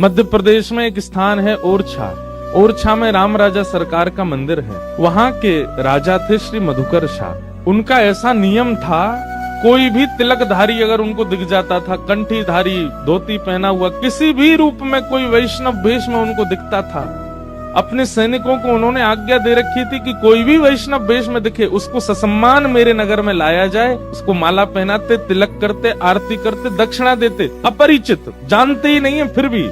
मध्य प्रदेश में एक स्थान है ओरछा। ओरछा में राम राजा सरकार का मंदिर है। वहाँ के राजा थे श्री मधुकर शाह। उनका ऐसा नियम था, कोई भी तिलकधारी अगर उनको दिख जाता था, कंठीधारी, धोती पहना हुआ, किसी भी रूप में कोई वैष्णव वेश में उनको दिखता था, अपने सैनिकों को उन्होंने आज्ञा दे रखी थी कि कोई भी वैष्णव वेश में दिखे उसको ससम्मान मेरे नगर में लाया जाए। उसको माला पहनाते, तिलक करते, आरती करते, दक्षिणा देते। अपरिचित, जानते ही नहीं है, फिर भी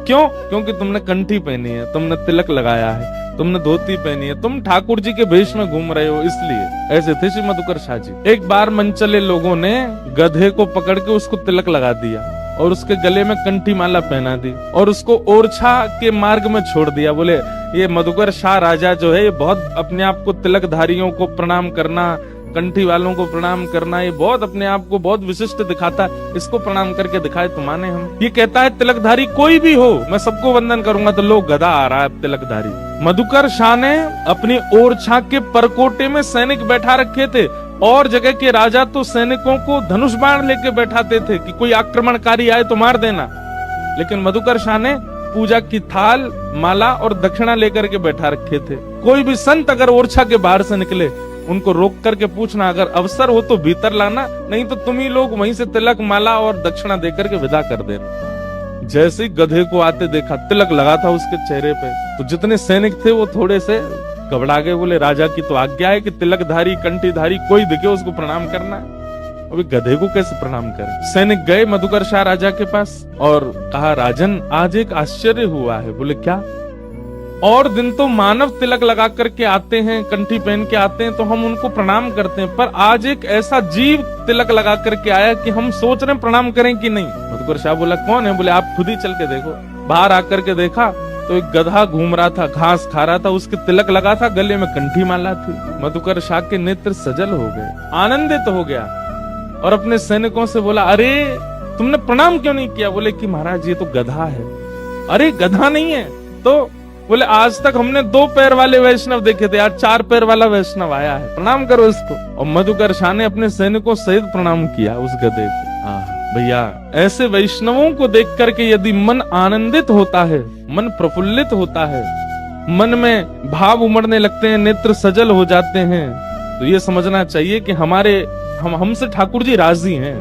क्यों? क्योंकि तुमने कंठी पहनी है, तुमने तिलक लगाया है, तुमने धोती पहनी है, तुम ठाकुर जी के वेश में घूम रहे हो, इसलिए। ऐसे थे श्री मधुकर शाह जी। एक बार मनचले लोगों ने गधे को पकड़ के उसको तिलक लगा दिया और उसके गले में कंठी माला पहना दी और उसको ओरछा के मार्ग में छोड़ दिया। बोले ये मधुकर शाह राजा जो है, ये बहुत अपने आप को तिलकधारियों को प्रणाम करना, कंठी वालों को प्रणाम करना, ये बहुत अपने आप को बहुत विशिष्ट दिखाता है, इसको प्रणाम करके दिखाए तो माने हम। ये कहता है तिलकधारी कोई भी हो मैं सबको वंदन करूंगा, तो लोग गधा आ रहा है तिलकधारी। मधुकर शाह ने अपनी ओरछा के परकोटे में सैनिक बैठा रखे थे और जगह के राजा तो सैनिकों को धनुष बाण लेके बैठाते थे कि कोई आक्रमणकारी आए तो मार देना। लेकिन मधुकर शाह ने पूजा की थाल, माला और दक्षिणा लेकर के बैठा रखे थे। कोई भी संत अगर ओरछा के बाहर से निकले, उनको रोक करके पूछना, अगर अवसर हो तो भीतर लाना, नहीं तो तुम ही लोग वहीं से तिलक, माला और दक्षिणा देकर के विदा कर देना। जैसे ही गधे को आते देखा, तिलक लगा था उसके चेहरे पे, तो जितने सैनिक थे वो थोड़े से घबरा गए। बोले राजा की तो आज्ञा है कि तिलकधारी, कंठीधारी कोई दिखे उसको प्रणाम करना है, अभी गधे को कैसे प्रणाम करें? सैनिक गए मधुकर शाह राजा के पास और कहा, राजन आज एक आश्चर्य हुआ है। बोले क्या? और दिन तो मानव तिलक लगा करके आते हैं, कंठी पहन के आते हैं तो हम उनको प्रणाम करते हैं, पर आज एक ऐसा जीव तिलक लगा करके आया कि हम सोच रहे हैं प्रणाम करें कि नहीं। मधुकर शाह बोला कौन है? बोले आप खुद ही चल के देखो। बाहर आकर के देखा तो एक गधा घूम रहा था, घास खा रहा था, उसके तिलक लगा था, गले में कंठी माला थी। मधुकर शाह के नेत्र सजल हो गए, आनंदित हो गया और अपने सैनिकों से बोला, अरे तुमने प्रणाम क्यों नहीं किया? बोले कि महाराज ये तो गधा है। अरे गधा नहीं है तो? बोले आज तक हमने 2 पैर वाले वैष्णव देखे थे, आज 4 पैर वाला वैष्णव आया है, प्रणाम करो इसको। और मधुकर शाह ने अपने सैनिकों सहित प्रणाम किया उस गधे को। भैया ऐसे वैष्णवों को देख करके यदि मन आनंदित होता है, मन प्रफुल्लित होता है, मन में भाव उमड़ने लगते हैं, नेत्र सजल हो जाते हैं, तो ये समझना चाहिए कि हमसे ठाकुर जी राजी हैं।